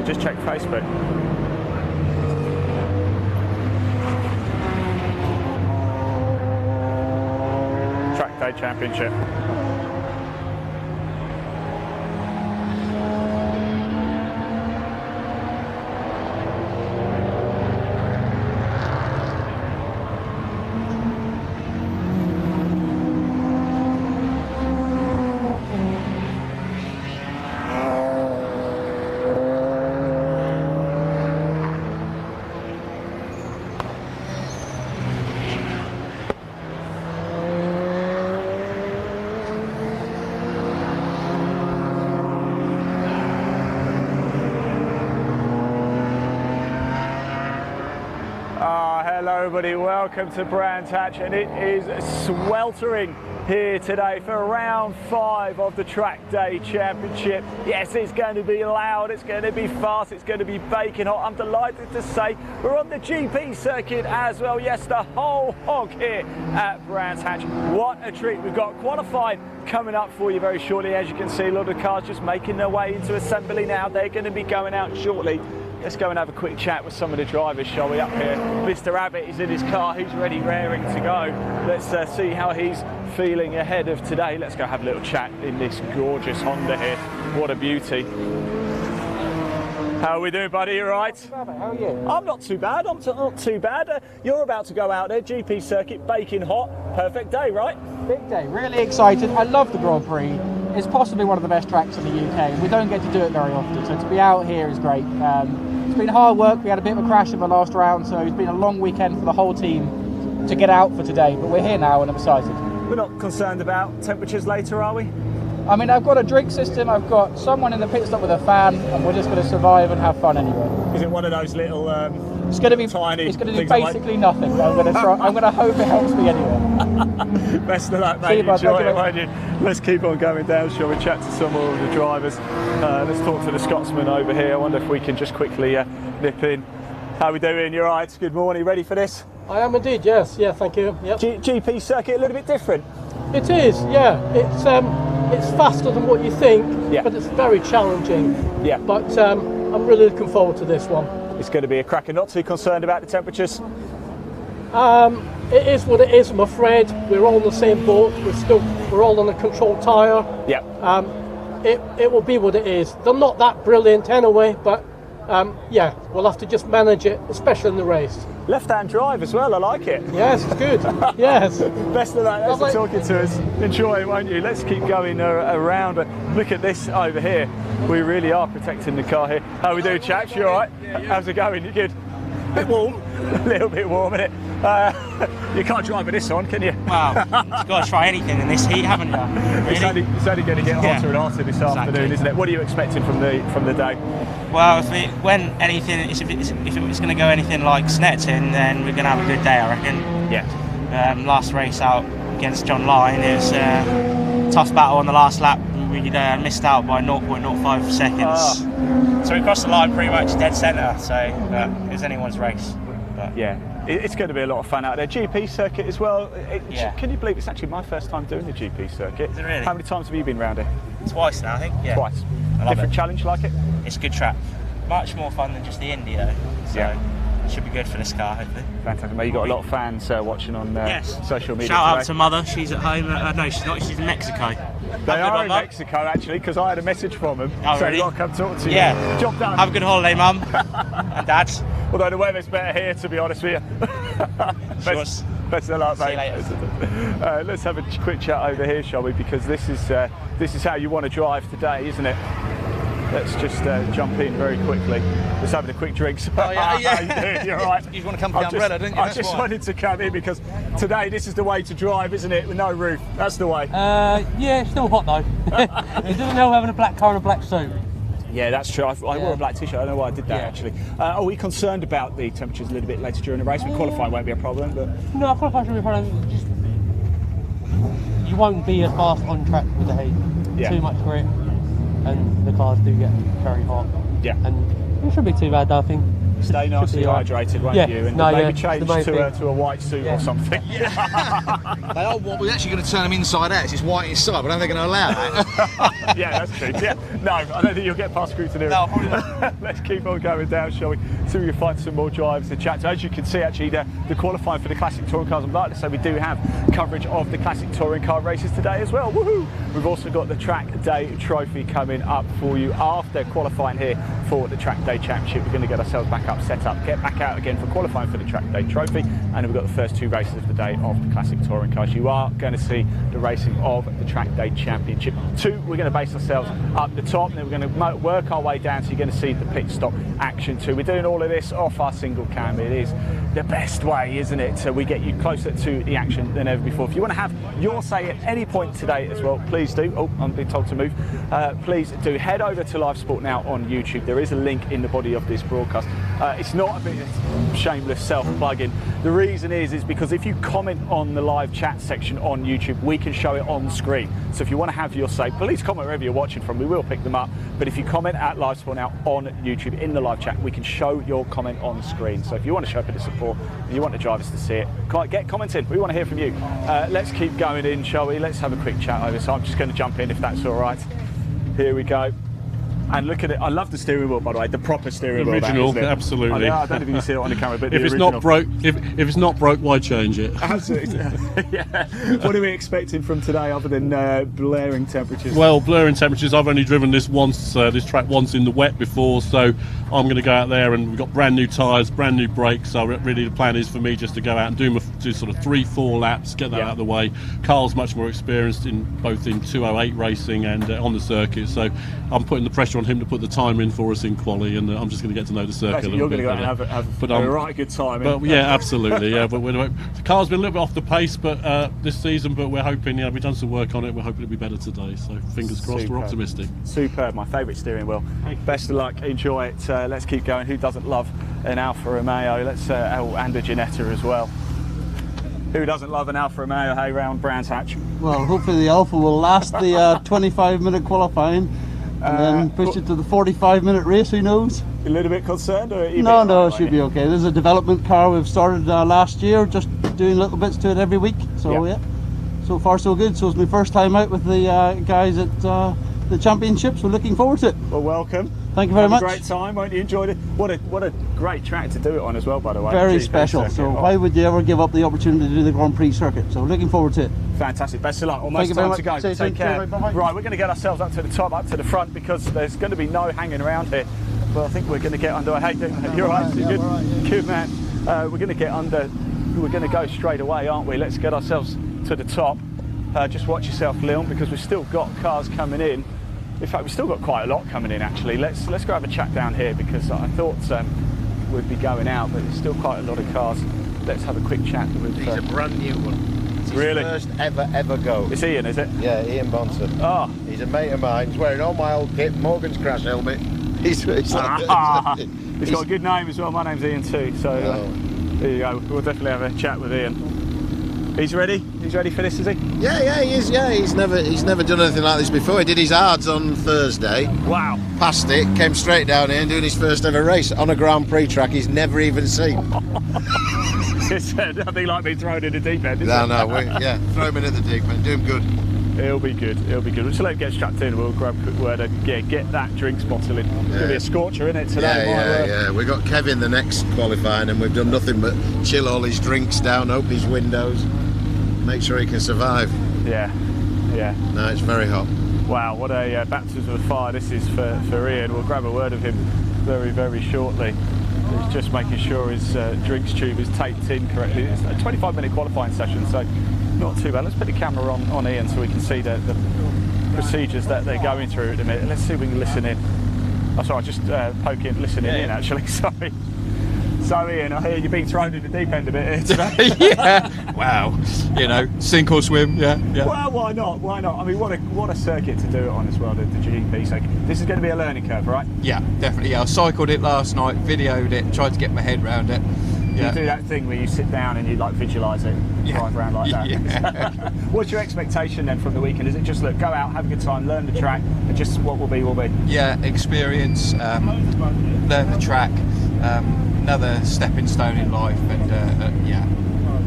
Just check Facebook. Trackday Championship. Hello everybody, welcome to Brands Hatch, and it is sweltering here today for round 5 of the Trackday Championship. Yes, it's going to be loud, it's going to be fast, it's going to be baking hot. I'm delighted to say we're on the GP circuit as well. Yes, the whole hog here at Brands Hatch. What a treat. We've got qualifying coming up for you very shortly. As you can see, a lot of cars just making their way into assembly now. They're going to be going out shortly. Let's go and have a quick chat with some of the drivers, shall we, up here. Mr. Abbott is in his car, he's ready, raring to go. Let's see how he's feeling ahead of today. Let's go have a little chat in this gorgeous Honda here. What a beauty. How are we doing, buddy? You all right? How are you? I'm not too bad, I'm not too bad. You're about to go out there, GP circuit, baking hot. Perfect day, right? Big day, really excited. I love the Grand Prix. It's possibly one of the best tracks in the UK. We don't get to do it very often, so to be out here is great. It's been hard work. We had a bit of a crash in the last round, so it's been a long weekend for the whole team to get out for today, but we're here now and I'm excited. We're not concerned about temperatures later, are we? I mean, I've got a drink system, I've got someone in the pit stop with a fan, and we're just going to survive and have fun anyway. Is it one of those little it's going to be tiny? It's going to be basically nothing. I'm going to try. I'm going to hope it helps me anyway. Best of luck, mate. Enjoy it, won't you? Let's keep on going down, shall we? Chat to some more of the drivers. Let's talk to the Scotsman over here. I wonder if we can just quickly nip in. How are we doing? You all right? Good morning. Ready for this? I am indeed. Yes. Yeah. Thank you. Yep. GP circuit a little bit different. It is. Yeah. It's faster than what you think, yeah, but it's very challenging. Yeah. But I'm really looking forward to this one. It's going to be a cracker. Not too concerned about the temperatures. It is what it is. I'm afraid we're all in the same boat. We're all on a controlled tyre. Yeah. It will be what it is. They're not that brilliant anyway, but yeah, we'll have to just manage it, especially in the race. Left-hand drive as well, I like it. Yes, it's good. Yes. Best of luck. Thanks for talking to us. Enjoy it, won't you? Let's keep going around. But look at this over here. We really are protecting the car here. How are we doing, chaps? You all right? Yeah. How's it going? You good? A bit warm. A little bit warm, isn't it? You can't drive with this on, can you? Wow, you've got to try anything in this heat, haven't you? Really? It's only going to get hotter and hotter this afternoon, isn't it? What are you expecting from the day? Well, if it's going to go anything like Snetton, then we're going to have a good day, I reckon. Yeah. Last race out against John Lyon, it was a tough battle on the last lap. We missed out by 0.05 seconds. So we crossed the line pretty much dead centre, so it was anyone's race. But. Yeah. It's going to be a lot of fun out there. GP circuit as well. Yeah. Can you believe it's actually my first time doing the GP circuit? Is it really? How many times have you been round here? Twice now, I think. Yeah. Twice. I love Different it. challenge, like it? It's a good track. Much more fun than just the Indy though. So it should be good for this car, hopefully. Fantastic. Mate, you've got a lot of fans watching on social media. Shout today. out to Mother. She's at home. No, she's not. She's in Mexico. They are in Mexico actually, because I had a message from them. Oh, so really? I've got to come talk to you. Yeah. Job done. Have a good holiday, Mum and Dad. Although the weather's better here, to be honest with you. Best of luck, mate. See you later. Let's have a quick chat over here, shall we? Because this is how you want to drive today, isn't it? Let's just jump in very quickly. Just having a quick drink. Oh, yeah. How you doing? You're right. You want to come for the umbrella, didn't you? I just wanted to come in because today this is the way to drive, isn't it? With no roof. That's the way. Yeah, it's still hot though. It doesn't help having a black car and a black suit. Yeah, that's true. I wore a black t-shirt. I don't know why I did that actually. Are we concerned about the temperatures a little bit later during the race? Qualifying won't be a problem, but No, qualifying shouldn't be a problem. Just, you won't be as fast on track with the heat. Yeah. Too much grip, and the cars do get very hot. Yeah. And it shouldn't be too bad, though, I think. stay nicely hydrated, won't Yeah. you? And No, maybe yeah, change to a white suit or something. They are what we're actually going to turn them inside out. It's white inside, but I don't think they're going to allow that. Yeah, that's true. Yeah. No, I don't think you'll get past scrutiny. No, probably not. Let's keep on going down, shall we? See if we can find some more drivers to chat to. As you can see, actually, the qualifying for the Classic Touring Cars, I'm like to say we do have coverage of the Classic Touring Car races today as well. Woohoo! We've also got the Trackday Trophy coming up for you after qualifying here for the Trackday Championship. We're going to get ourselves back up, set up, get back out again for qualifying for the Trackday Trophy, and then we've got the first two races of the day of the Classic Touring Cars. You are going to see the racing of the Trackday Championship. Two, we're going to base ourselves up the top, and then we're going to work our way down, so you're going to see the pit stop action too. We're doing all of this off our single cam. It is the best way, isn't it? So we get you closer to the action than ever before. If you want to have your say at any point today as well, please do. Oh, I'm being told to move. Please do head over to Live Sport Now on YouTube. There is a link in the body of this broadcast. It's not a bit shameless self-plugging. The reason is because if you comment on the live chat section on YouTube, we can show it on screen. So if you want to have your say, please comment wherever you're watching from. We will pick them up. But if you comment at Live Sport Now on YouTube in the live chat, we can show your comment on screen. So if you want to show a bit of support, if you want the drivers to see it, get comments in. We want to hear from you. Let's keep going in, shall we? Let's have a quick chat over. So I'm just going to jump in if that's all right. Here we go. And look at it. I love the steering wheel, by the way, the proper steering wheel. Original, absolutely. I don't think you can see it on the camera, but if the it's original. not broke, if it's not broke, why change it? Absolutely. Yeah. What are we expecting from today, other than blaring temperatures? Well, blaring temperatures. I've only driven this once, this track once in the wet before, so I'm going to go out there, and we've got brand new tyres, brand new brakes. So really, the plan is for me just to go out and do sort of 3-4 laps, get that out of the way. Carl's much more experienced in both in 208 racing and on the circuit, so I'm putting the pressure on him to put the time in for us in quali, and I'm just going to get to know the circuit. Basically, a little you're bit going to go and have a right good time. But yeah, absolutely. Yeah, but the car's been a little bit off the pace, but this season. But we're hoping, we've done some work on it. We're hoping it'll be better today. So fingers crossed. Superb. We're optimistic. Superb. My favourite steering wheel. Best of luck. Enjoy it. Let's keep going. Who doesn't love an Alfa Romeo? Let's and a Ginetta as well. Who doesn't love an Alfa Romeo? Hey, round Brands Hatch. Well, hopefully the Alfa will last the 25-minute qualifying. And then push it to the 45-minute race, who knows? A little bit concerned? Or No, it should be okay. This is a development car we've started last year, just doing little bits to it every week. So yeah, so far so good. So it's my first time out with the guys at the championships. We're looking forward to it. Well, welcome. Thank you very much. A great time, won't you? Enjoyed it. What a great track to do it on as well, by the way. Very special. So why would you ever give up the opportunity to do the Grand Prix circuit? So looking forward to it. Fantastic. Best of luck. Almost time to go. Take care. Right, we're going to get ourselves up to the top, up to the front, because there's going to be no hanging around here. But I think we're going to get under. Hey, you're right. You're good. Right. Good man. We're going to get under. We're going to go straight away, aren't we? Let's get ourselves to the top. Just watch yourself, Leon, because we've still got cars coming in. In fact, we've still got quite a lot coming in, actually. Let's go have a chat down here, because I thought we'd be going out, but there's still quite a lot of cars. Let's have a quick chat with. He's a brand new one. It's his really? First ever go. It's Ian, is it? Yeah, Ian Bonson. Oh. He's a mate of mine. He's wearing all my old kit, Morgan's crash helmet. He's got a good name as well. My name's Ian too. So there you go. We'll definitely have a chat with Ian. He's ready? He's ready for this, is he? Yeah, he is. Yeah, he's never done anything like this before. He did his hards on Thursday. Wow. Passed it, came straight down here and doing his first ever race on a Grand Prix track he's never even seen. It's nothing like being thrown in the deep end. No, throw him in at the deep end. Do him good. It'll be good. We'll just let him get strapped in. We'll grab a quick word and get that drinks bottle in. It's gonna be a scorcher, isn't it, today? Yeah. We got Kevin the next qualifying, and we've done nothing but chill all his drinks down, open his windows, make sure he can survive. Yeah. No, it's very hot. Wow, what a baptism of fire this is for Ian. We'll grab a word of him very, very shortly. He's just making sure his drinks tube is taped in correctly. It's a 25-minute qualifying session, so not too bad. Let's put the camera on Ian so we can see the procedures that they're going through at the minute. Let's see if we can listen in. Oh, sorry, just listening in actually, sorry. So Ian, I hear you're being thrown in the deep end a bit here today. Yeah. Wow. You know, sink or swim. Yeah. Well, why not? Why not? I mean, what a circuit to do it on as well, the GP circuit. This is going to be a learning curve, right? Yeah, definitely. Yeah, I cycled it last night, videoed it, tried to get my head around it. Yeah. You do that thing where you sit down and you like visualise it, drive around like that. Yeah. What's your expectation then from the weekend? Is it just look, go out, have a good time, learn the track, and just what will be will be? Yeah, experience, learn the track, another stepping stone in life, and yeah,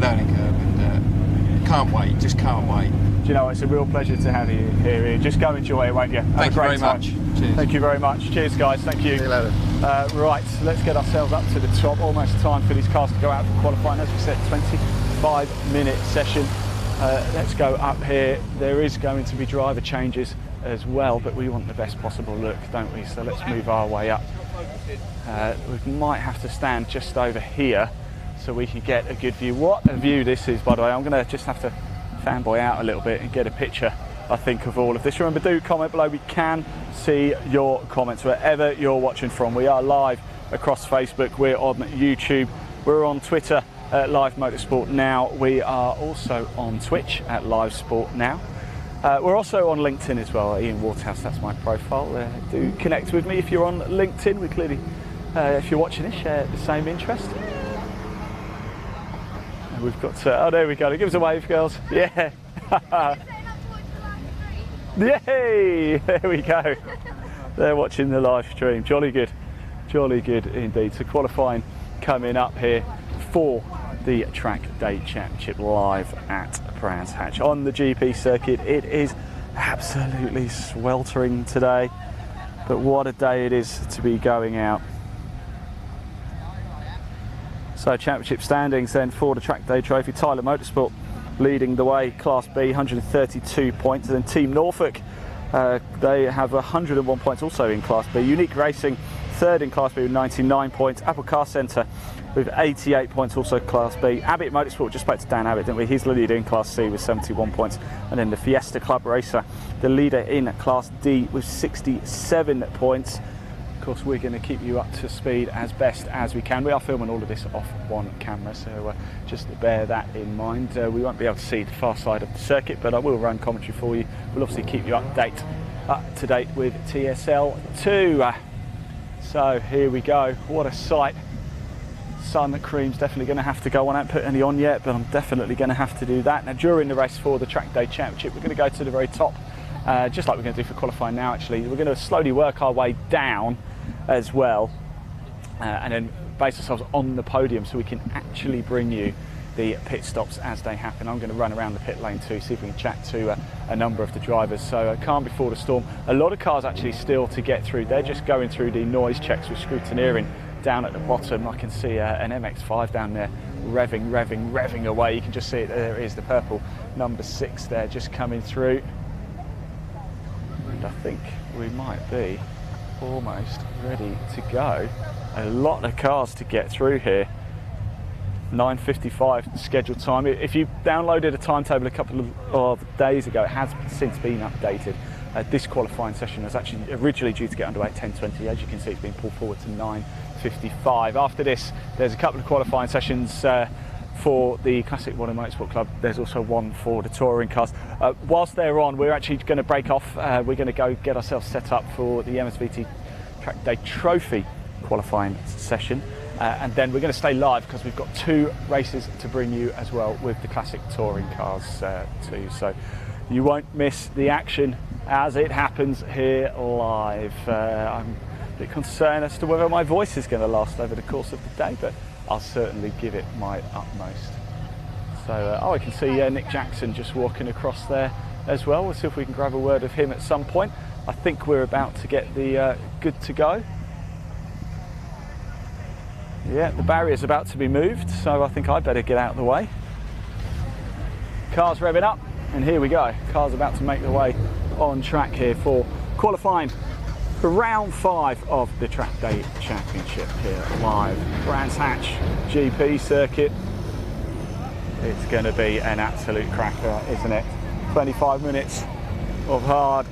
learning curve, and can't wait, just can't wait. Do you know, it's a real pleasure to have you here, Ian. Just go enjoy it, won't you? Thank you very much. Cheers. Thank you very much. Cheers, guys. Thank you. See you later. Right, let's get ourselves up to the top. Almost time for these cars to go out for qualifying. As we said, 25-minute session. Let's go up here. There is going to be driver changes as well, but we want the best possible look, don't we? So let's move our way up. We might have to stand just over here so we can get a good view. What a view this is, by the way. I'm going to just have to fanboy out a little bit and get a picture, I think, of all of this. Remember, do comment below. We can see your comments wherever you're watching from. We are live across Facebook, we're on YouTube, we're on Twitter at Live Motorsport Now. We are also on Twitch at Live Sport Now. We're also on LinkedIn as well. Ian Waterhouse, that's my profile. Do connect with me if you're on LinkedIn. We clearly, if you're watching this, share the same interest. And we've got, oh, there we go. Give us a wave, girls. Yeah. Yay! There we go. They're watching the live stream. Jolly good indeed. So qualifying coming up here for the Trackday Championship live at Brands Hatch on the GP circuit. It is absolutely sweltering today, but what a day it is to be going out. So championship standings then for the Trackday Trophy. Tyler Motorsport leading the way, Class B, 132 points. And then Team Norfolk, they have 101 points also in Class B. Unique Racing, third in Class B with 99 points. Apple Car Centre with 88 points, also Class B. Abbott Motorsport, just spoke to Dan Abbott, didn't we? He's the leader in Class C with 71 points. And then the Fiesta Club Racer, the leader in Class D with 67 points. Of course, we're going to keep you up to speed as best as we can. We are filming all of this off one camera, so just bear that in mind. We won't be able to see the far side of the circuit, but I will run commentary for you. We'll obviously keep you up to date with TSL2. So here we go. What a sight. Sun cream's definitely going to have to go on. I haven't put any on yet, but I'm definitely going to have to do that. Now, during the race for the Trackday Championship, we're going to go to the very top, just like we're going to do for qualifying now, actually. We're going to slowly work our way down as well, and then base ourselves on the podium so we can actually bring you the pit stops as they happen. I'm going to run around the pit lane too, see if we can chat to a number of the drivers. So calm before the storm. A lot of cars actually still to get through. They're just going through the noise checks with scrutineering down at the bottom. I can see an MX-5 down there revving away. You can just see it, there it is, the purple number 6 there just coming through. And I think we might be almost ready to go. A lot of cars to get through here. 9:55 scheduled time. If you downloaded a timetable a couple of days ago, it has since been updated. This qualifying session was actually originally due to get underway at 10:20. As you can see, it's been pulled forward to 9:55. After this, there's a couple of qualifying sessions for the Classic Modern Motorsport Club. There's also one for the touring cars. Whilst they're on, we're actually going to break off. We're going to go get ourselves set up for the MSVT Trackday Trophy qualifying session. And then we're going to stay live because we've got 2 races to bring you as well with the classic touring cars too. So you won't miss the action as it happens here live. I'm a bit concerned as to whether my voice is going to last over the course of the day, but I'll certainly give it my utmost. So, I can see Nick Jackson just walking across there as well. We'll see if we can grab a word of him at some point. I think we're about to get the good to go. Yeah, the barrier's about to be moved, so I think I better get out of the way. Cars revving up, and here we go. Cars about to make their way on track here for qualifying For round 5 of the Trackday Championship here live, Brands Hatch GP circuit. It's going to be an absolute cracker, isn't it? 25 minutes of hard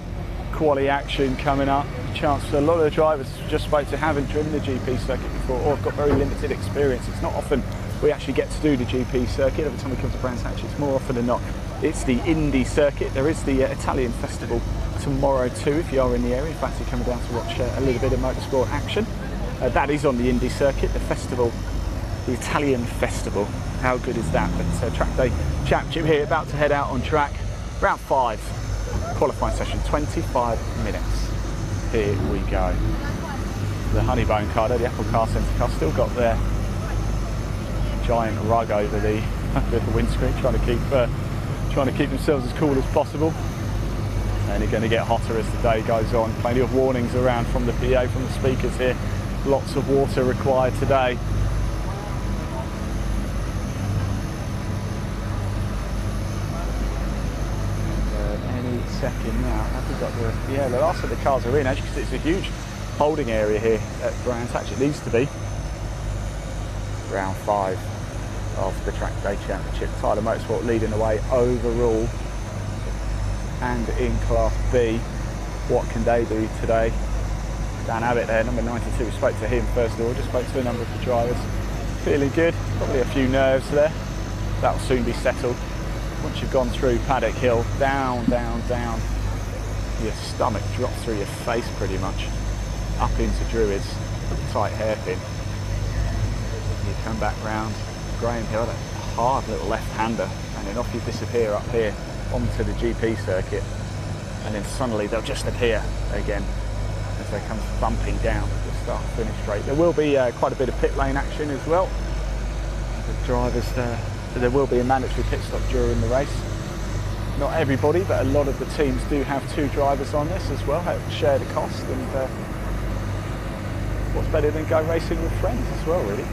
quali action coming up. Chance for a lot of the drivers just spoke to haven't driven the GP circuit before or have got very limited experience. It's not often we actually get to do the GP circuit. Every time we come to Brands Hatch, it's more often than not it's the Indy circuit. There is the Italian festival tomorrow too, if you are in the area, if fancy coming down to watch a little bit of motorsport action. That is on the Indy circuit, the festival, the Italian festival. How good is that? But Trackday Championship here, about to head out on track. Round 5, qualifying session, 25 minutes. Here we go. The Honeybone car there, the Apple Car Centre car, still got their giant rug over the windscreen, trying to keep themselves as cool as possible. And it's going to get hotter as the day goes on. Plenty of warnings around from the PA, from the speakers here. Lots of water required today. Any second now. Have we got the last of the cars are in, as you can see. It's a huge holding area here at Brands Hatch. It needs to be. Round 5 of the Trackday Championship. Tyler Motorsport leading the way overall. And in Class B, what can they do today? Dan Abbott there, number 92, we spoke to him first of all, just spoke to a number of the drivers. Feeling good, probably a few nerves there. That'll soon be settled. Once you've gone through Paddock Hill, down, down, down, your stomach drops through your face pretty much, up into Druids, tight hairpin. You come back round Graham Hill, that hard little left-hander, and then off you disappear up here onto the GP circuit, and then suddenly they'll just appear again as they come thumping down the start finish straight. There will be quite a bit of pit lane action as well. The drivers, there will be a mandatory pit stop during the race. Not everybody, but a lot of the teams do have 2 drivers on this as well, share the cost, and what's better than go racing with friends as well, really.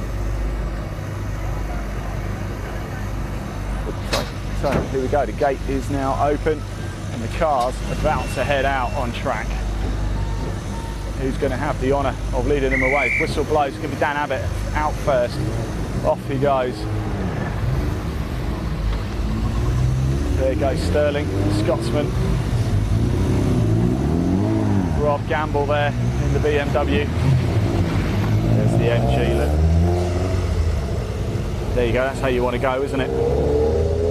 So here we go, the gate is now open and the car's about to head out on track. Who's going to have the honour of leading them away? Whistle blows, it's going to be Dan Abbott out first. Off he goes. There goes Sterling, Scotsman. Rob Gamble there in the BMW. There's the MG, look. There you go, that's how you want to go, isn't it?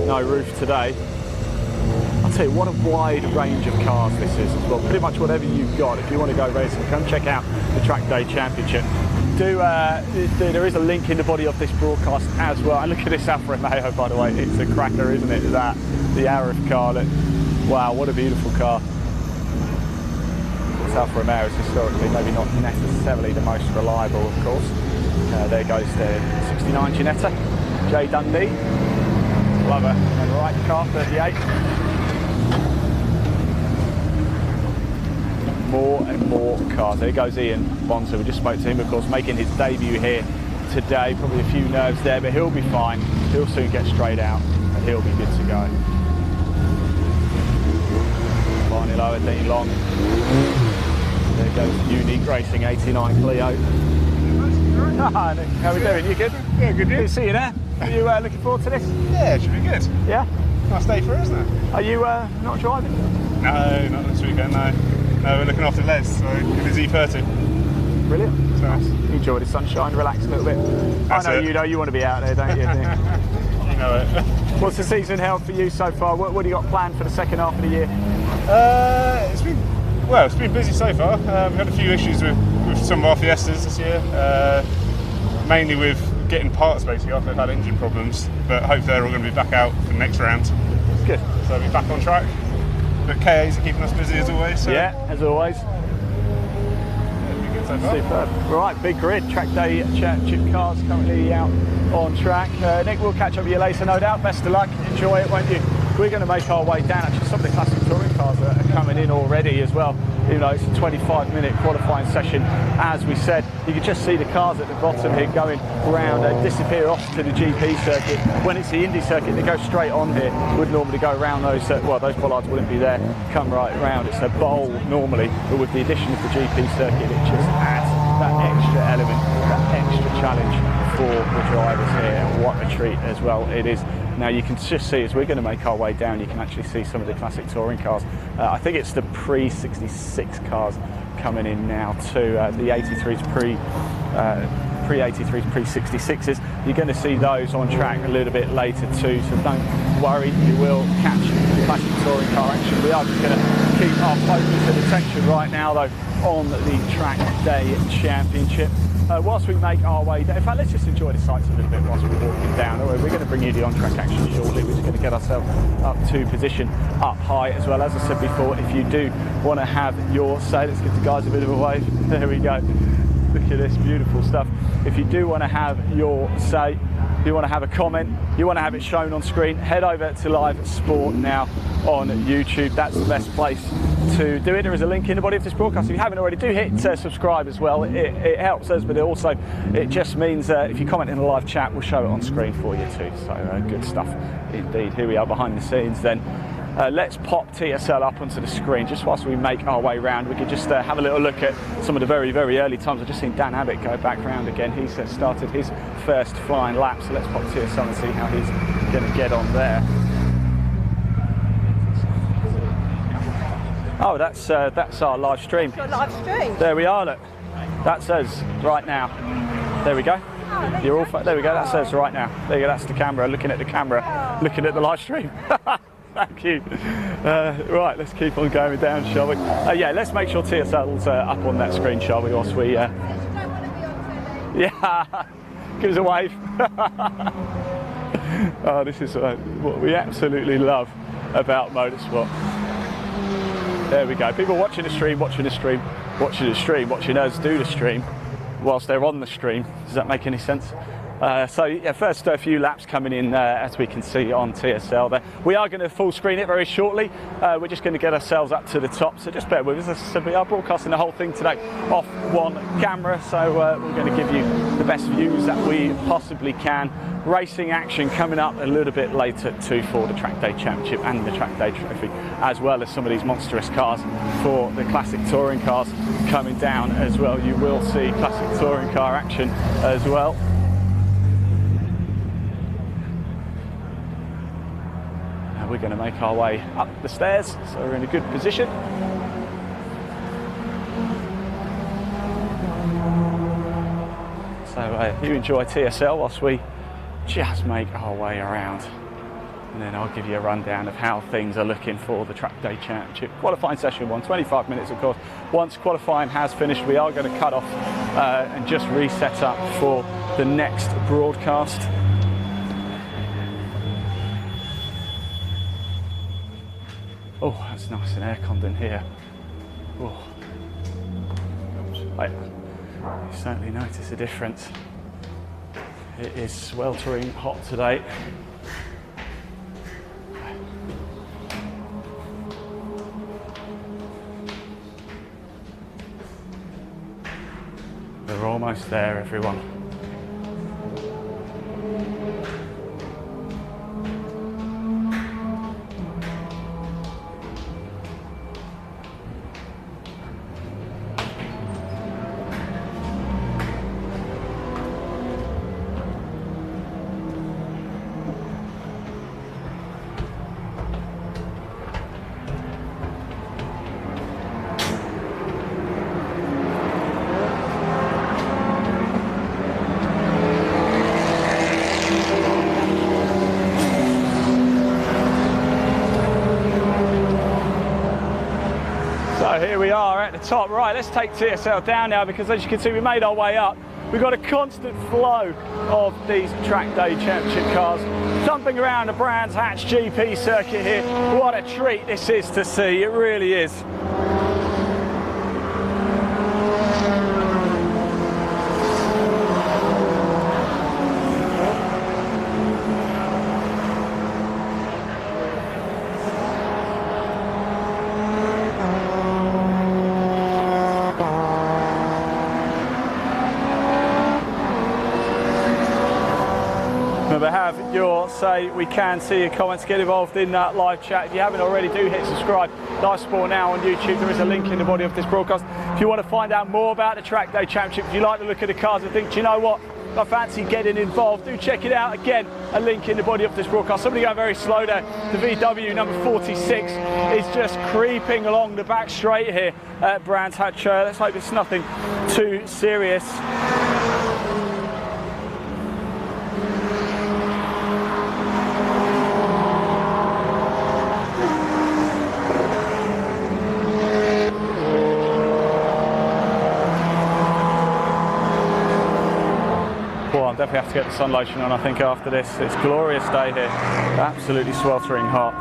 No roof today. I'll tell you, what a wide range of cars this is as well. Pretty much whatever you've got. If you want to go racing, come check out the Trackday Championship. There is a link in the body of this broadcast as well. And look at this Alfa Romeo, by the way. It's a cracker, isn't it? That, the Arif car. Look. Wow, what a beautiful car. This Alfa Romeo is historically maybe not necessarily the most reliable, of course. There goes the 69 Ginetta, J Dundee. Love her. And right car, 38. More and more cars. There goes Ian Bonser. We just spoke to him, of course, making his debut here today. Probably a few nerves there, but he'll be fine. He'll soon get straight out and he'll be good to go. Barney Lower, Dean Long. There goes the Unique Racing 89 Clio. How are we doing? You good? Yeah, good. Good to see you there. Are you looking forward to this? Yeah, it should be good. Yeah? Nice day for us, isn't it? Are you not driving? No, not this weekend, no. No, we're looking after Les, so in his E30. Brilliant. So nice. Enjoy the sunshine, relax a little bit. That's I know it. you know you want to be out there, don't you? You know it. What's the season held for you so far? What do you got planned for the second half of the year? It's been busy so far. We've had a few issues with some of our Fiestas this year, mainly with getting parts basically off. They've had engine problems, but hopefully they're all going to be back out for the next round. Good. So we'll be back on track. But KAs are keeping us busy as always. So yeah, as always. It'll be good so far. Superb. Right, big grid. Trackday Championship cars currently out on track. Nick, we'll catch up with you later, no doubt. Best of luck. Enjoy it, won't you? we're going to make our way down. Actually, some of the classic touring cars are coming in already as well. You know, it's a 25-minute qualifying session. As we said, you can just see the cars at the bottom here going round and disappear off to the GP circuit. When it's the Indy circuit, they go straight on here. Would normally go around those, well, those bollards wouldn't be there, come right round. It's a bowl normally, but with the addition of the GP circuit, it just adds that extra element, that extra challenge for the drivers here. What a treat as well it is. Now you can just see as we're going to make our way down, you can actually see some of the classic touring cars. I think it's the pre-66 cars coming in now too. The 83s pre-83s, pre-66s. You're going to see those on track a little bit later too, so don't worry, you will catch classic touring car action. We are just going to keep our focus and attention right now though on the Trackday Championship. Whilst we make our way down, in fact, let's just enjoy the sights a little bit whilst we're walking down. We're going to bring you the on-track action shortly. We're just going to get ourselves up to position up high as well. As I said before, if you do want to have your say, let's give the guys a bit of a wave. There we go. Look at this beautiful stuff. If you do want to have your say, you want to have a comment, you want to have it shown on screen, head over to Live Sport now on YouTube. That's the best place to do it. There is a link in the body of this broadcast. If you haven't already, do hit subscribe as well. It helps us, but it just means if you comment in the live chat, we'll show it on screen for you too. So good stuff indeed. Here we are behind the scenes then. Let's pop TSL up onto the screen just whilst we make our way round. We could just have a little look at some of the very, very early times. I've just seen Dan Abbott go back round again. He's started his first flying lap, so let's pop TSL and see how he's going to get on there. Oh, that's our live stream. Your live stream? There we are, look. That says right now. There we go. Oh, You're all there we go, that says right now. There you go, that's the camera, looking at the camera, looking at the live stream. Thank you. Right, let's keep on going down, shall we? Yeah, let's make sure TSL's up on that screen, shall we? Whilst we. Yeah, give us a wave. Oh, this is what we absolutely love about motorsport. There we go. People watching the stream, watching us do the stream whilst they're on the stream. Does that make any sense? So yeah, first few laps coming in as we can see on TSL there. We are going to full screen it very shortly. We're just going to get ourselves up to the top, so just bear with us. As I said, we are broadcasting the whole thing today off one camera, so we're going to give you the best views that we possibly can. Racing action coming up a little bit later too for the Trackday Championship and the Trackday Trophy, as well as some of these monstrous cars for the classic touring cars coming down as well. You will see classic touring car action as well. We're going to make our way up the stairs, so we're in a good position. So you enjoy TSL whilst we just make our way around, and then I'll give you a rundown of how things are looking for the Trackday Championship. Qualifying session 1, 25 minutes of course. Once qualifying has finished, we are going to cut off and just reset up for the next broadcast. Oh, that's nice and air-conned in here. Oh. You certainly notice a difference. It is sweltering hot today. We're almost there, everyone. Here we are at the top. Right, let's take TSL down now, because as you can see, we made our way up. We've got a constant flow of these Trackday Championship cars thumping around the Brands Hatch GP circuit here. What a treat this is to see, it really is. Remember, have your say. We can see your comments. Get involved in that live chat. If you haven't already, do hit subscribe. Live Sport Now on YouTube. There is a link in the body of this broadcast. If you want to find out more about the Trackday Championship, if you like to look at the cars and think, do you know what, I fancy getting involved, do check it out. Again, a link in the body of this broadcast. Somebody going very slow there. The VW number 46 is just creeping along the back straight here at Brands Hatch. Let's hope it's nothing too serious. I'll definitely have to get the sun lotion on, I think, after this. It's a glorious day here, absolutely sweltering hot.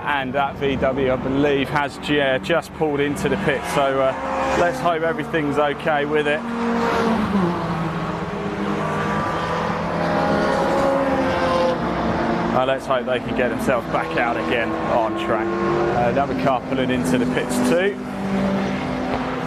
And that VW, I believe, has just pulled into the pit, so let's hope everything's okay with it. Let's hope they can get themselves back out again on track. Another car pulling into the pits too.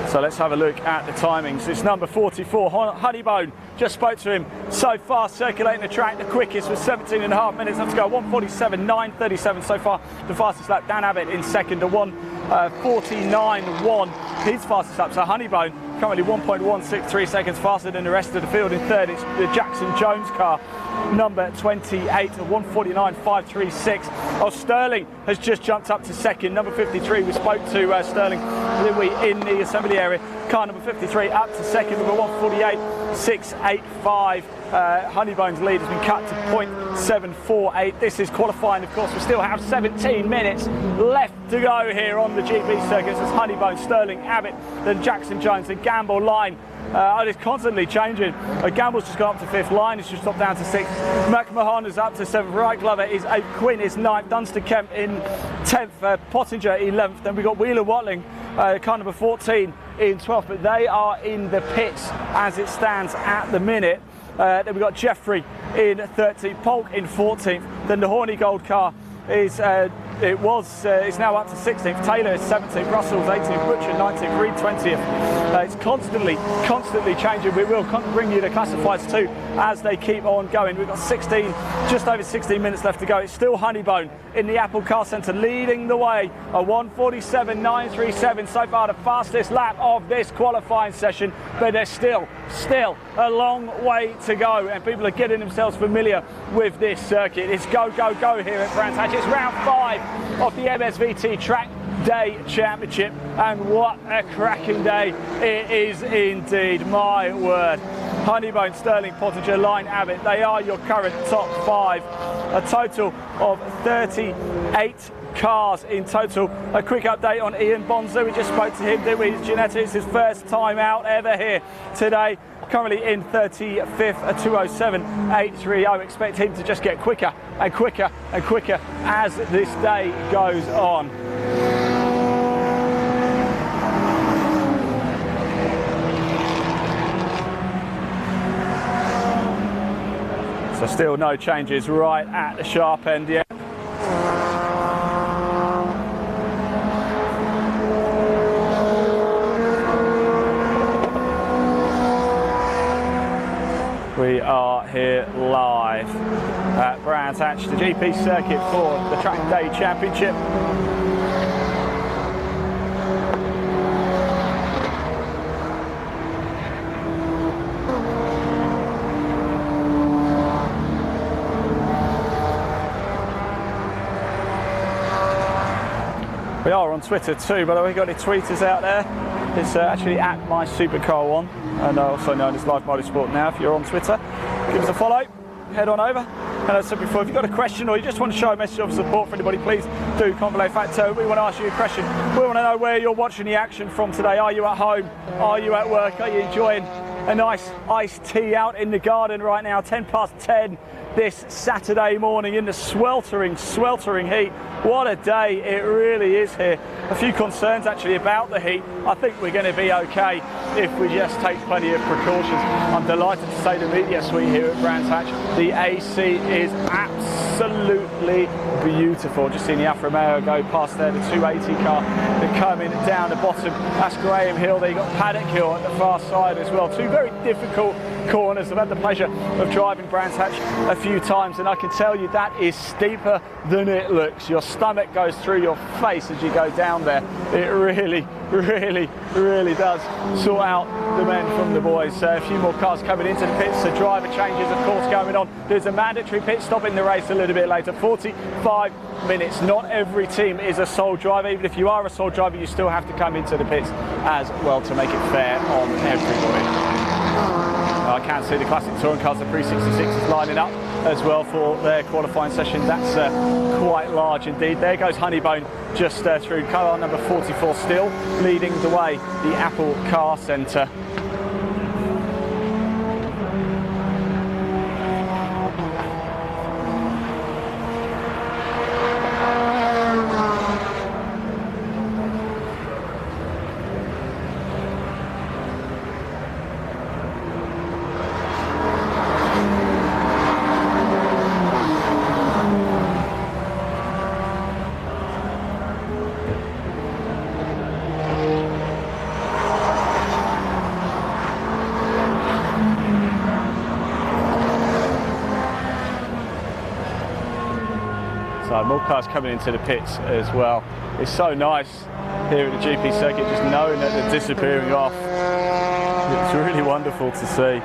So let's have a look at the timings. It's number 44, Honeybone. Just spoke to him. So far, circulating the track, the quickest was 17.5 minutes. Let's go 1:47.937 so far. The fastest lap, Dan Abbott in second, to 1:49.1. His fastest lap. So Honeybone currently 1.163 seconds faster than the rest of the field. In third, it's the Jackson Jones car, number 28, 1:49.536. Oh, Sterling has just jumped up to second, number 53. We spoke to Sterling, didn't we, in the assembly area. Car number 53 up to second, number 1:48.685. Honeybone's lead has been cut to 0.748. This is qualifying, of course. We still have 17 minutes left to go here on the GP circuits. It's Honeybone, Sterling, Abbott, then Jackson Jones, and Gamble line. It's constantly changing. Gamble's just gone up to fifth, Line has just dropped down to sixth. McMahon is up to seventh, Wright Glover is eighth, Quinn is ninth, Dunstan Kemp in 10th, Pottinger 11th. Then we've got Wheeler Watling, car number 14 in 12th, but they are in the pits as it stands at the minute. Then we've got Jeffrey in 13th, Polk in 14th. Then the Horny Gold car is it's now up to 16th. Taylor is 17th, Russell's 18th, Butcher 19th, Reed 20th. It's constantly changing. We will bring you the classifieds too as they keep on going. We've got just over 16 minutes left to go. It's still Honeybone in the Apple Car Centre leading the way. A 1:47.937 so far, the fastest lap of this qualifying session, but there's still a long way to go, and people are getting themselves familiar with this circuit. It's go, go, go here at Brands Hatch. It's round 5 of the MSVT Trackday Championship, and what a cracking day it is indeed, my word. Honeybone, Sterling, Pottinger, Line, Abbott, they are your current top 5. A total of 38 cars in total. A quick update on Ian Bonzo. We just spoke to him, didn't we? It's his first time out ever here today. Currently in 35th, a 2:07.830. Expect him to just get quicker and quicker and quicker as this day goes on. So still no changes right at the sharp end yet. We are here live at Brands Hatch, the GP circuit for the Trackday Championship. We are on Twitter too, by the way. We've got any tweeters out there. It's actually at MySupercar1, and also known as Live Motorsport now. If you're on Twitter, give us a follow, head on over. And as I said before, if you've got a question or you just want to show a message of support for anybody, please do comment below. In fact, we want to ask you a question. We want to know where you're watching the action from today. Are you at home? Are you at work? Are you enjoying a nice iced tea out in the garden right now? 10:10 this Saturday morning in the sweltering heat. What a day it really is here. A few concerns actually about the heat. I think we're going to be okay if we just take plenty of precautions. I'm delighted to say the media suite here at Brands Hatch, the AC is absolutely beautiful. Just seen the Alfa Romeo go past there, the 280 car, the coming down the bottom. That's Graham Hill there. You've got Paddock Hill at the far side as well. Two very difficult corners. I've had the pleasure of driving Brands Hatch a few times, and I can tell you that is steeper than it looks. Your stomach goes through your face as you go down there. It really, really, really does sort out the men from the boys. A few more cars coming into the pits, so driver changes of course going on. There's a mandatory pit stop in the race a little bit later, 45 minutes. Not every team is a sole driver. Even if you are a sole driver, you still have to come into the pits as well to make it fair on everybody. I can see the classic touring cars, the 366s lining up as well for their qualifying session. That's quite large indeed. There goes Honeybone just through. Car number 44 still leading the way, the Apple Car Centre. So more cars coming into the pits as well. It's so nice here at the GP circuit, just knowing that they're disappearing off. It's really wonderful to see.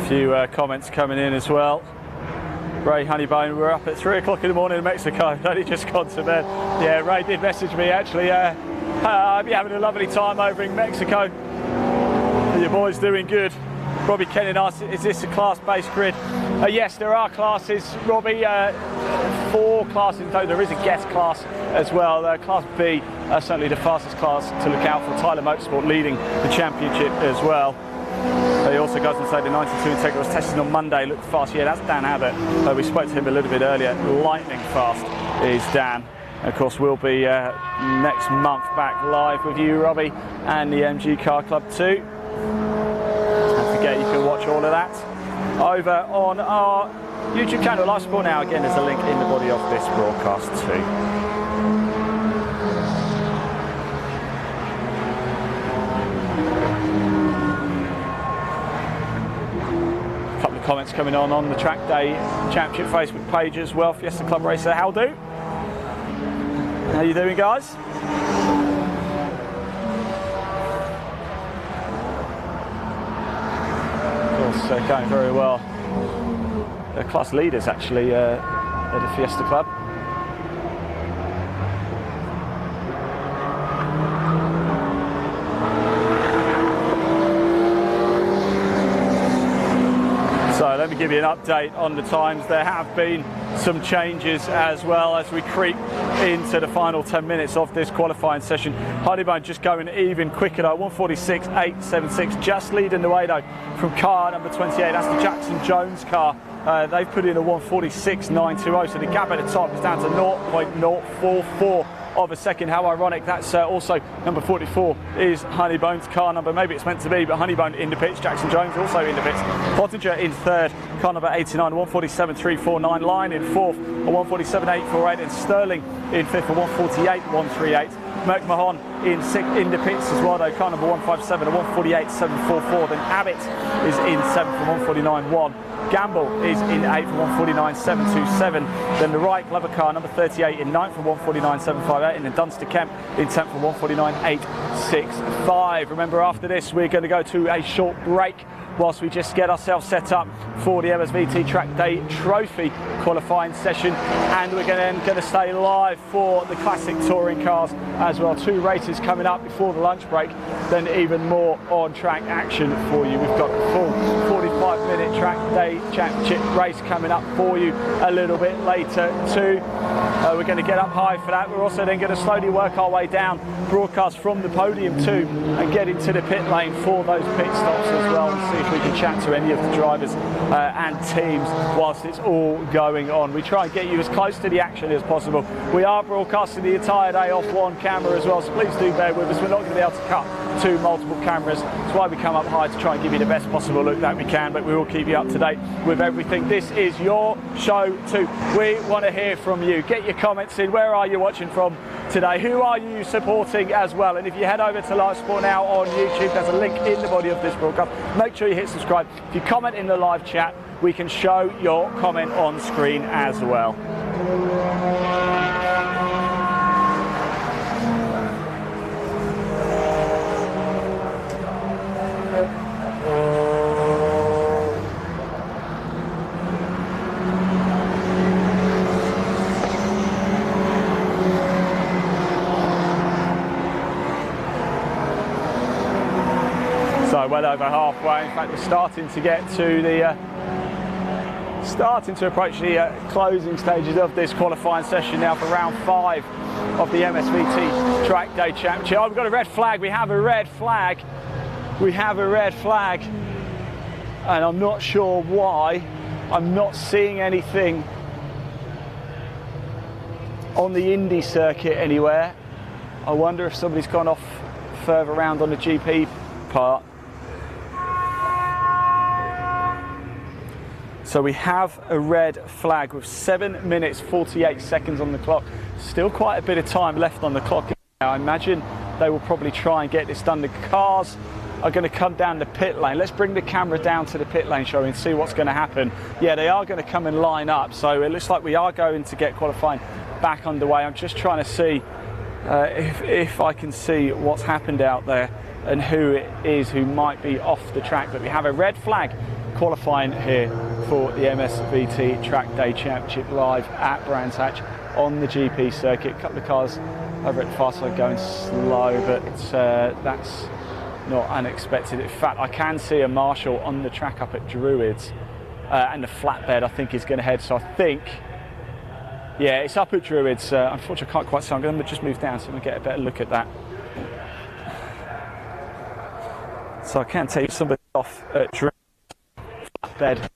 Few comments coming in as well. Ray Honeybone, we're up at 3 o'clock in the morning in Mexico. Only just gone to bed. Yeah, Ray did message me actually. I'll be having a lovely time over in Mexico. Your boy's doing good. Robbie Kennan asked, is this a class-based grid? Yes, there are classes, Robbie. 4 classes, though there is a guest class as well. Class B, certainly the fastest class to look out for. Tyler Motorsport leading the championship as well. He also goes and say the 92 Integra was tested on Monday, looked fast. Yeah, that's Dan Abbott. We spoke to him a little bit earlier. Lightning fast is Dan. And of course, we'll be next month back live with you, Robbie, and the MG Car Club too. Don't forget, you can watch all of that over on our YouTube channel, Live Sport Now. Again, there's a link in the body of this broadcast too. Comments coming on the Trackday Championship Facebook page as well. Fiesta Club Racer, how do? How you doing, guys? Of course, going very well. They're class leaders actually at the Fiesta Club. So let me give you an update on the times. There have been some changes as well as we creep into the final 10 minutes of this qualifying session. Honeybone just going even quicker though, 146.876, just leading the way though from car number 28. That's the Jackson Jones car. They've put in a 146.920, so the gap at the top is down to 0.044 of a second. How ironic. That's also number 44 is Honeybone's car number. Maybe it's meant to be, but Honeybone in the pits. Jackson Jones also in the pits. Pottinger in third, car number 89, 147.349. Line in fourth, a 147.848, and Sterling in fifth, a 148.138. McMahon in the pits as well though, car number 157, a 148.744. Then Abbott is in seventh for 149.1. Gamble is in 8th for 149.727. Then the Wright Glover car, number 38, in 9th for 149.758. And then Dunster Kemp in 10th for 149.865. Remember, after this, we're going to go to a short break whilst we just get ourselves set up for the MSVT Trackday Trophy qualifying session, and we're going to stay live for the classic touring cars as well. 2 races coming up before the lunch break, then even more on-track action for you. We've got the full 45-minute Trackday Championship race coming up for you a little bit later too. We're going to get up high for that. We're also then going to slowly work our way down, broadcast from the podium too, and get into the pit lane for those pit stops as well, and see if we can chat to any of the drivers and teams whilst it's all going on. We try and get you as close to the action as possible. We are broadcasting the entire day off one camera as well, so please do bear with us. We're not going to be able to cut to multiple cameras. That's why we come up high, to try and give you the best possible look that we can, but we will keep you up to date with everything. This is your show too. We want to hear from you. Get your comments in. Where are you watching from today? Who are you supporting as well? And if you head over to Live Sport Now on YouTube, there's a link in the body of this broadcast. Make sure you hit subscribe. If you comment in the live chat, we can show your comment on screen as well. So well over halfway. In fact, we're starting to get to the approach the closing stages of this qualifying session now for round 5 of the MSVT Trackday Championship. Oh, we've got a red flag. We have a red flag. We have a red flag, and I'm not sure why. I'm not seeing anything on the Indy circuit anywhere. I wonder if somebody's gone off further around on the GP part. So we have a red flag with 7 minutes 48 seconds on the clock. Still quite a bit of time left on the clock. Now, I imagine they will probably try and get this done. The cars are going to come down the pit lane. Let's bring the camera down to the pit lane, shall we, and see what's going to happen. Yeah, they are going to come and line up. So it looks like we are going to get qualifying back underway. I'm just trying to see if I can see what's happened out there and who it is who might be off the track. But we have a red flag qualifying here for the MSVT Trackday Championship live at Brands Hatch on the GP circuit. A couple of cars over at the far side going slow, but that's not unexpected. In fact, I can see a marshal on the track up at Druids, and the flatbed I think is going to head. So I think, yeah, it's up at Druids. Unfortunately, I can't quite see. I'm going to just move down so we get a better look at that. So I can tell you somebody off at Druids. Flatbed.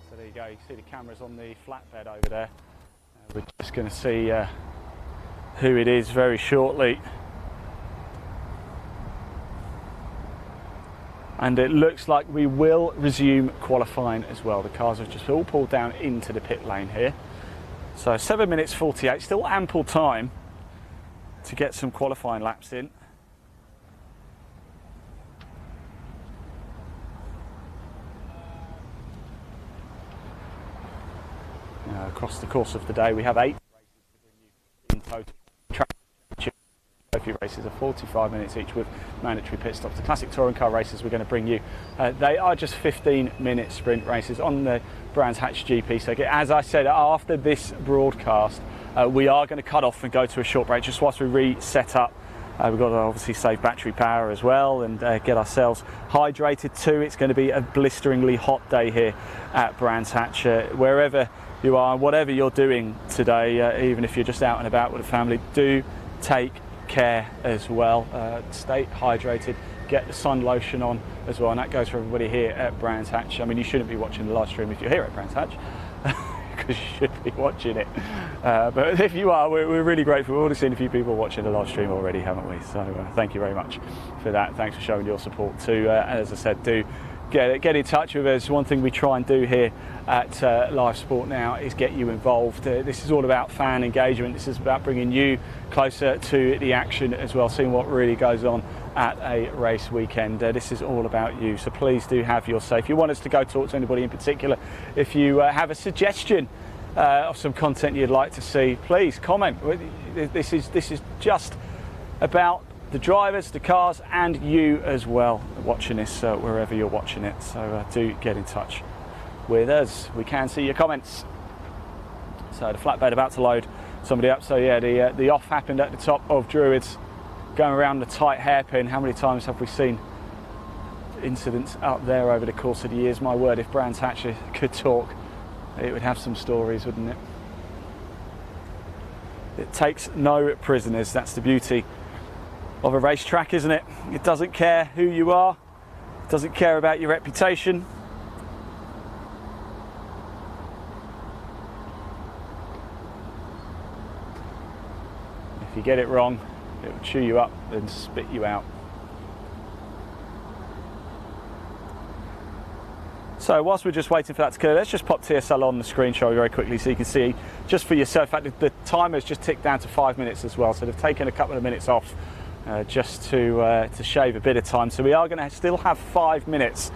So there you go, you see the cameras on the flatbed over there. We're just going to see who it is very shortly. And it looks like we will resume qualifying as well. The cars have just all pulled down into the pit lane here. So 7 minutes 48, still ample time to get some qualifying laps in. Across the course of the day, we have 8 races to bring you in total. Trophy races are 45 minutes each with mandatory pit stops. The classic touring car races we're going to bring you, they are just 15-minute sprint races on the Brands Hatch GP circuit. As I said, after this broadcast, we are going to cut off and go to a short break just whilst we reset up. We've got to obviously save battery power as well and get ourselves hydrated too. It's going to be a blisteringly hot day here at Brands Hatch. Wherever you are, whatever you're doing today, even if you're just out and about with a family, do take care as well. Stay hydrated, get the sun lotion on as well, and that goes for everybody here at Brands Hatch. I mean, you shouldn't be watching the live stream if you're here at Brands Hatch. because you should be watching it. But if you are, we're really grateful. We've already seen a few people watching the live stream already, haven't we? So thank you very much for that. Thanks for showing your support too. As I said, do get in touch with us. One thing we try and do here at Live Sport Now is get you involved. This is all about fan engagement. This is about bringing you closer to the action as well, seeing what really goes on at a race weekend. This is all about you, so please do have your say. If you want us to go talk to anybody in particular, if you have a suggestion of some content you'd like to see, please comment. This is just about the drivers, the cars, and you as well watching this wherever you're watching it. So do get in touch with us. We can see your comments. So the flatbed about to load somebody up. So yeah, the off happened at the top of Druids, going around the tight hairpin. How many times have we seen incidents up there over the course of the years? My word, if Brands Hatch could talk, it would have some stories, wouldn't it? It takes no prisoners. That's the beauty of a racetrack, isn't it? It doesn't care who you are, it doesn't care about your reputation. If you get it wrong, it will chew you up and spit you out. So whilst we're just waiting for that to occur, let's just pop TSL on the screen show very quickly so you can see just for yourself. In fact, the timer's just ticked down to 5 minutes as well, so they've taken a couple of minutes off just to shave a bit of time. So we are going to still have 5 minutes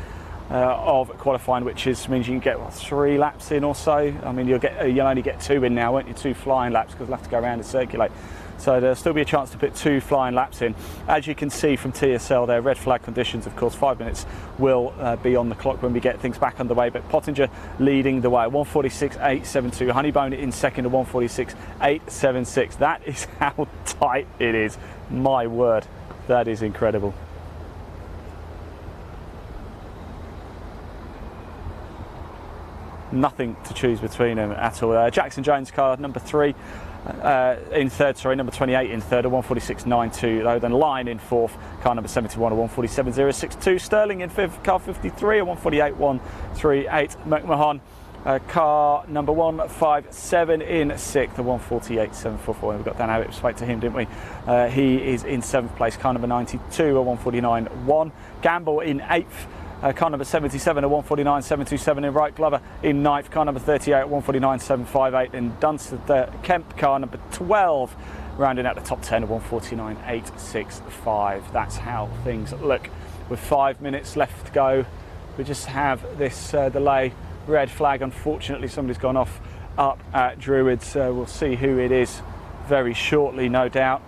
of qualifying, which means you can get 3 laps in or so. I mean, you'll only get 2 in now, won't you? 2 flying laps, because we'll have to go around and circulate. So there'll still be a chance to put 2 flying laps in. As you can see from TSL there, red flag conditions, of course, 5 minutes will be on the clock when we get things back underway. But Pottinger leading the way, 146.872. Honeybone in second at 146.876. That is how tight it is. My word, that is incredible. Nothing to choose between them at all. Jackson Jones car number 3 in third, sorry, number 28 in third at 146.92, though. Then Line in fourth, car number 71 at 147.062. Sterling in fifth, car 53 at 148.138. McMahon, car number 157 in sixth at 148.744. We got Dan Abbott, spoke to him, didn't we? He is in seventh place, car number 92 at 149.1. Gamble in eighth. Car number 77 at 149.727 in Wright. Glover in ninth, car number 38 at 149.758 in Dunstan. Kemp, car number 12, rounding out the top 10 at 149.865. That's how things look with 5 minutes left to go. We just have this delay red flag. Unfortunately, somebody's gone off up at Druids. We'll see who it is very shortly, no doubt.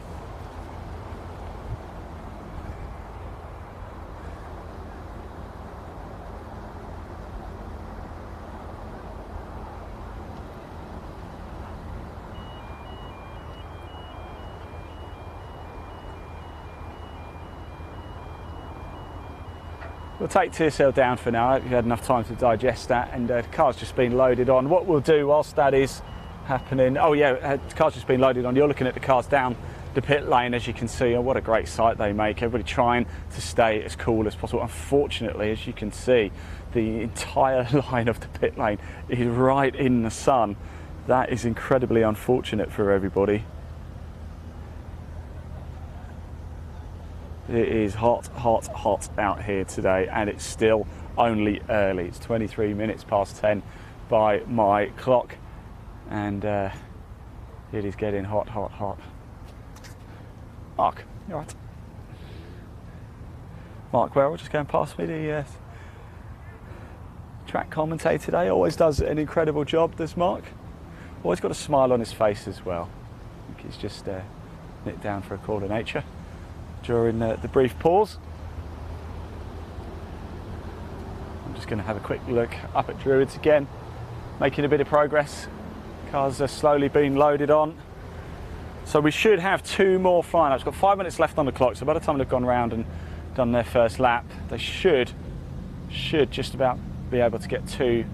We'll take TSL down for now. I hope you've had enough time to digest that, and the car's just been loaded on. What we'll do whilst that is happening, oh yeah, the car's just been loaded on. You're looking at the cars down the pit lane, as you can see. Oh, what a great sight they make. Everybody trying to stay as cool as possible. Unfortunately, as you can see, the entire line of the pit lane is right in the sun. That is incredibly unfortunate for everybody. It is hot, hot, hot out here today, and it's still only early. It's 23 minutes past 10 by my clock, and it is getting hot, hot, hot. Mark, you all right? Mark Werrell just going past me, the track commentator today. Always does an incredible job, does Mark. Always got a smile on his face as well. I think he's just knit down for a call to nature during the brief pause. I'm just going to have a quick look up at Druids again, making a bit of progress. Cars are slowly being loaded on. So we should have 2 more flying laps. Got 5 minutes left on the clock, so by the time they've gone round and done their first lap, they should just about be able to get 2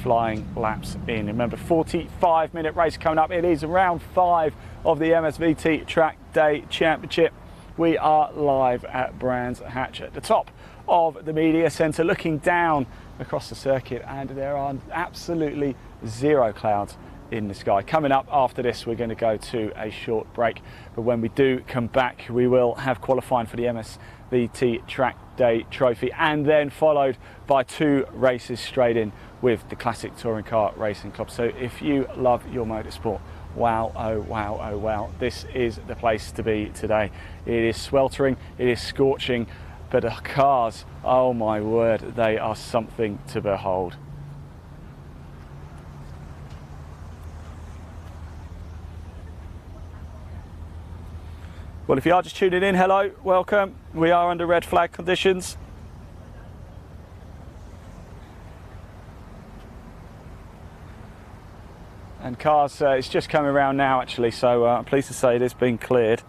flying laps in. Remember, 45-minute race coming up. It is round 5 of the MSVT Trackday Championship. We are live at Brands Hatch at the top of the media centre, looking down across the circuit, and there are absolutely zero clouds in the sky. Coming up after this, we're going to go to a short break, but when we do come back, we will have qualifying for the MSVT Trackday Trophy, and then followed by 2 races straight in with the Classic Touring Car Racing Club. So if you love your motorsport, wow, oh wow, oh wow, this is the place to be today. It is sweltering, it is scorching, but the cars, oh my word, they are something to behold. Well, if you are just tuning in, hello, welcome. We are under red flag conditions. And cars, it's just coming around now actually, so I'm pleased to say it has been cleared.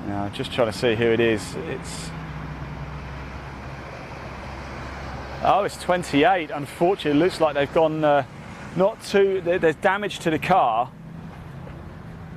Now, just trying to see who it is. It's 28. Unfortunately, it looks like they've gone not too. There's damage to the car.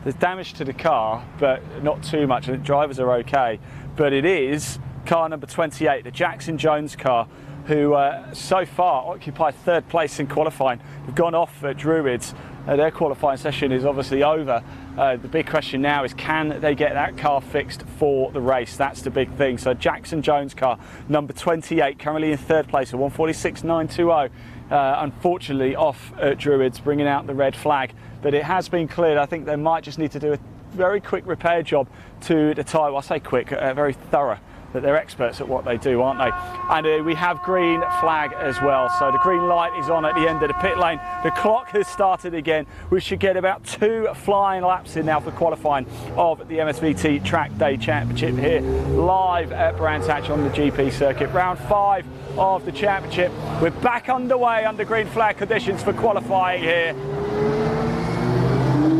There's damage to the car, but not too much. The drivers are okay. But it is car number 28, the Jackson Jones car, who so far occupied 3rd place in qualifying. They've gone off at Druids. Their qualifying session is obviously over. The big question now is, can they get that car fixed for the race? That's the big thing. So Jackson Jones car, number 28, currently in 3rd place at 146.920. Unfortunately off at Druids, bringing out the red flag. But it has been cleared. I think they might just need to do a very quick repair job to the tyre. Well, I say quick, very thorough. That they're experts at what they do, aren't they? And we have green flag as well. So the green light is on at the end of the pit lane. The clock has started again. We should get about 2 flying laps in now for qualifying of the MSVT Trackday Championship here live at Brands Hatch on the GP circuit. Round 5 of the championship. We're back underway under green flag conditions for qualifying here.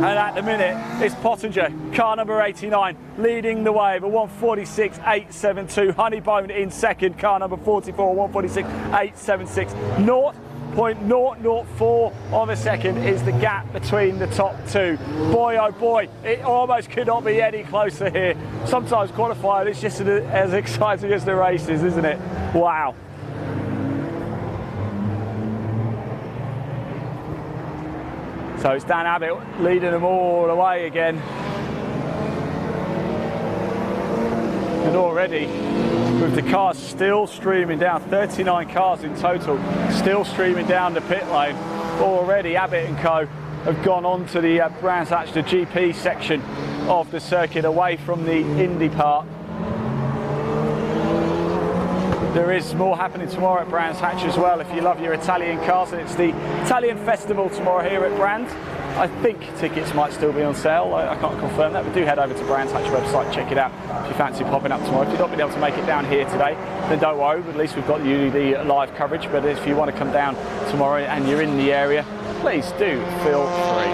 And at the minute, it's Pottinger, car number 89, leading the way, but 146.872. Honeybone in second, car number 44, 146.876. 0.004 of a second is the gap between the top 2. Boy, oh boy, it almost could not be any closer here. Sometimes qualifying is just as exciting as the races, isn't it? Wow. So it's Dan Abbott leading them all the way again. And already, with the cars still streaming down, 39 cars in total, still streaming down the pit lane, already Abbott and co have gone on to the Brands Hatch, the GP section of the circuit, away from the Indy part. There is more happening tomorrow at Brands Hatch as well. If you love your Italian cars, and it's the Italian Festival tomorrow here at Brands. I think tickets might still be on sale. I can't confirm that, but do head over to Brands Hatch website, check it out if you fancy popping up tomorrow. If you've not been able to make it down here today, then don't worry, at least we've got you the live coverage. But if you want to come down tomorrow and you're in the area, please do feel free.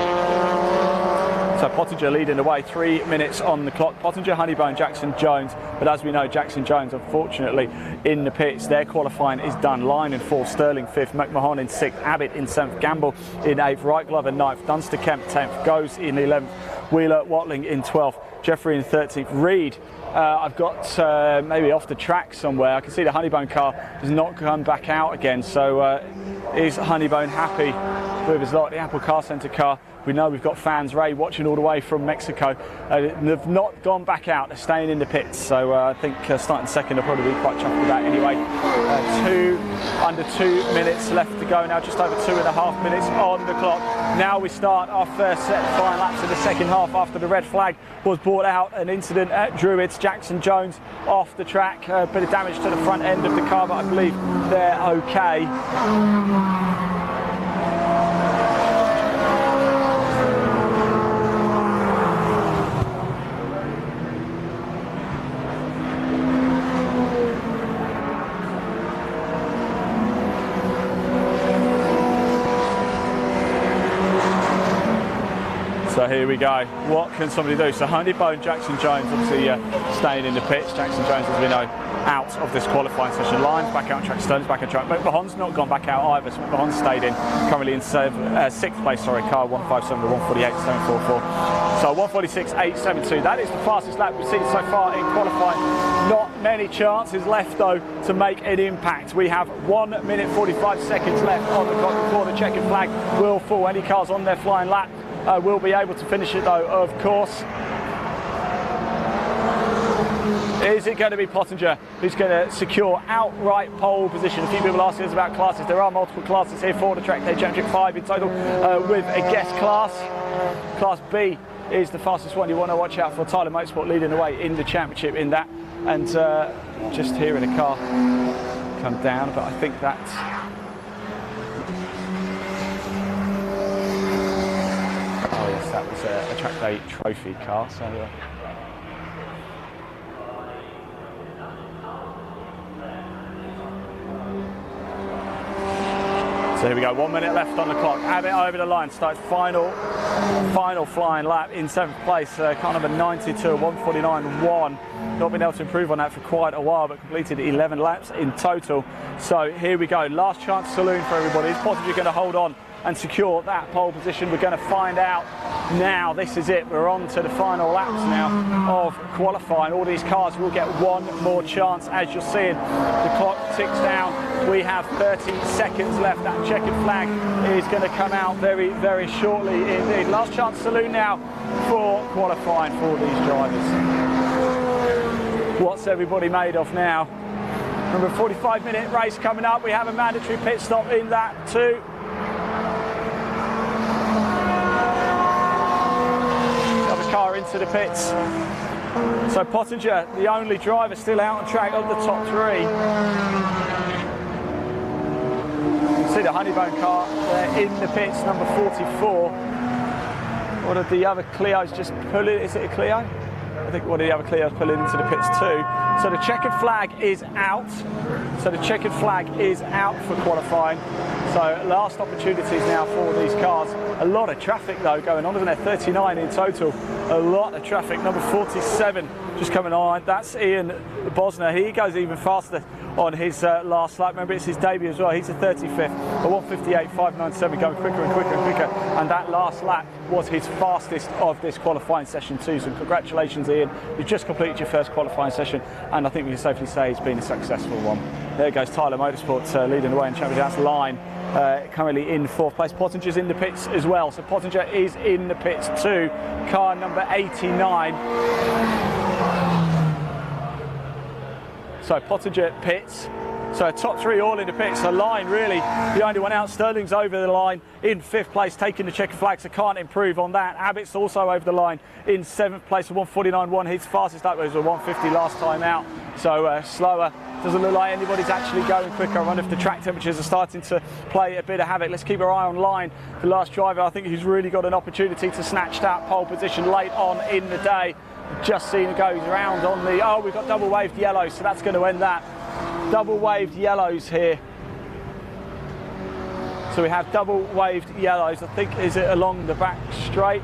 So Pottinger leading the way, 3 minutes on the clock. Pottinger, Honeybone, Jackson Jones. But as we know, Jackson Jones, unfortunately, in the pits. Their qualifying is done. Line in 4th, Sterling 5th, McMahon in 6th, Abbott in 7th, Gamble in 8th, Wright Glover 9th, Dunster Kemp 10th, Goes in 11th, Wheeler Watling in 12th, Jeffrey in 13th, Reed. I've got maybe off the track somewhere. I can see the Honeybone car has not come back out again. So is Honeybone happy with his lot? The Apple Car Centre car. We know we've got fans, Ray, watching all the way from Mexico. They've not gone back out. They're staying in the pits. So I think starting second, they'll probably be quite chuffed with that anyway. Under 2 minutes left to go now, just over 2.5 minutes on the clock. Now we start our first set of flying laps of the second half after the red flag was brought out. An incident at Druids. Jackson Jones off the track. A bit of damage to the front end of the car, but I believe they're okay. So here we go. What can somebody do? So Honeybone, Jackson Jones, obviously staying in the pits. Jackson Jones, as we know, out of this qualifying session. Lyons back out on track, Sterling's back on track. McMahon's not gone back out either, so McMahon stayed in, currently in 6th place, car 157 to 148.44. So 146.872, that is the fastest lap we've seen so far in qualifying. Not many chances left though to make an impact. We have 1 minute 45 seconds left on the clock before the checkered flag will fall. Any cars on their flying lap will be able to finish it though, of course. Is it going to be Pottinger who's going to secure outright pole position? A few people asking us about classes. There are multiple classes here for the Trackday Championship, 5 in total, with a guest class. Class B is the fastest one. You want to watch out for Tyler Motorsport leading the way in the championship in that. And just hearing a car come down, but I think that's... Oh yes, that was a Trackday trophy car. So. So here we go, 1 minute left on the clock. Abbott over the line, starts final flying lap in 7th place. Car number 92, 149.1. Not been able to improve on that for quite a while, but completed 11 laps in total. So here we go, last chance saloon for everybody. Is Pottinger going to hold on and secure that pole position? We're going to find out now. This is it, we're on to the final laps now of qualifying. All these cars will get one more chance. As you're seeing, the clock ticks down. We have 30 seconds left. That checkered flag is going to come out very, very shortly indeed. Last chance saloon now for qualifying for these drivers. What's everybody made of now? Remember, 45-minute race coming up. We have a mandatory pit stop in that too. Car into the pits. So Pottinger, the only driver still out on track of the top 3. You can see the Honeybone car there in the pits, number 44. What did the other Clio's just pull in? Is it a Clio? I think one of the other Clio's pulling into the pits too. So the checkered flag is out. So the checkered flag is out for qualifying. So last opportunities now for these cars. A lot of traffic though going on, isn't there? 39 in total. A lot of traffic. Number 47 just coming on. That's Ian Bosner. He goes even faster on his last lap. Remember, it's his debut as well. He's a 35th. A 158.597, going quicker and quicker and quicker. And that last lap was his fastest of this qualifying session too. So congratulations, Ian. You've just completed your first qualifying session, and I think we can safely say it's been a successful one. There goes Tyler Motorsport leading the way in championship. That's Line currently in 4th place. Pottinger's in the pits as well. So Pottinger is in the pits too. Car number 89. So Pottinger pits. So top 3 all in the pits. So Line really the only one out. Sterling's over the line in 5th place, taking the checkered flag, so can't improve on that. Abbott's also over the line in 7th place with 149.1. His fastest lap was a 150 last time out. So slower. Doesn't look like anybody's actually going quicker. I wonder if the track temperatures are starting to play a bit of havoc. Let's keep our eye on Line, the last driver. I think he's really got an opportunity to snatch that pole position late on in the day. Just seen it goes around on the... Oh, we've got double waved yellows, so that's going to end that. Double waved yellows here. So we have double waved yellows. I think, is it along the back straight?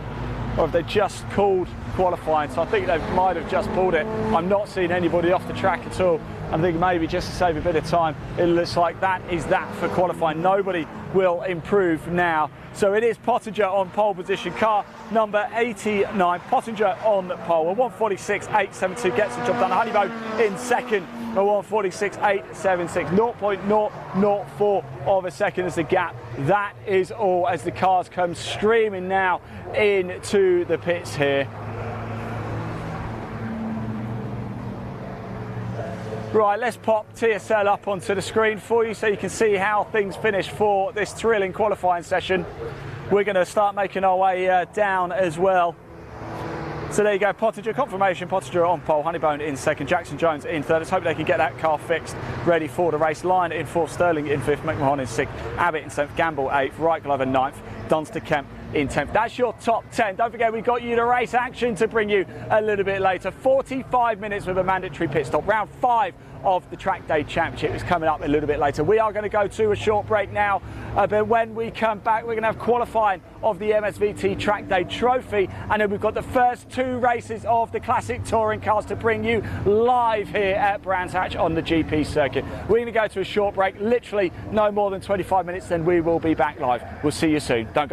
Or have they just called qualifying? So I think they might have just pulled it. I'm not seeing anybody off the track at all. I think maybe just to save a bit of time, it looks like that is that for qualifying. Nobody will improve now. So it is Pottinger on pole position, car number 89. Pottinger on pole, a 146.872 gets the job done. Honeybone in second, a 146.876, 0.004 of a second is the gap. That is all as the cars come streaming now into the pits here. Right, let's pop TSL up onto the screen for you so you can see how things finish for this thrilling qualifying session. We're going to start making our way down as well. So there you go, Pottinger, confirmation, Pottinger on pole, Honeybone in second, Jackson Jones in third. Let's hope they can get that car fixed, ready for the race. Line in 4th, Sterling in 5th, McMahon in 6th, Abbott in 7th, Gamble 8th, Wright Glover 9th, Dunster Kemp in 10th. That's your top 10. Don't forget, we've got you to race action to bring you a little bit later. 45 minutes with a mandatory pit stop. Round 5 of the Trackday Championship is coming up a little bit later. We are going to go to a short break now, but when we come back, we're going to have qualifying of the MSVT Trackday Trophy, and then we've got the first 2 races of the Classic Touring Cars to bring you live here at Brands Hatch on the GP circuit. We're going to go to a short break, literally no more than 25 minutes, then we will be back live. We'll see you soon. Don't go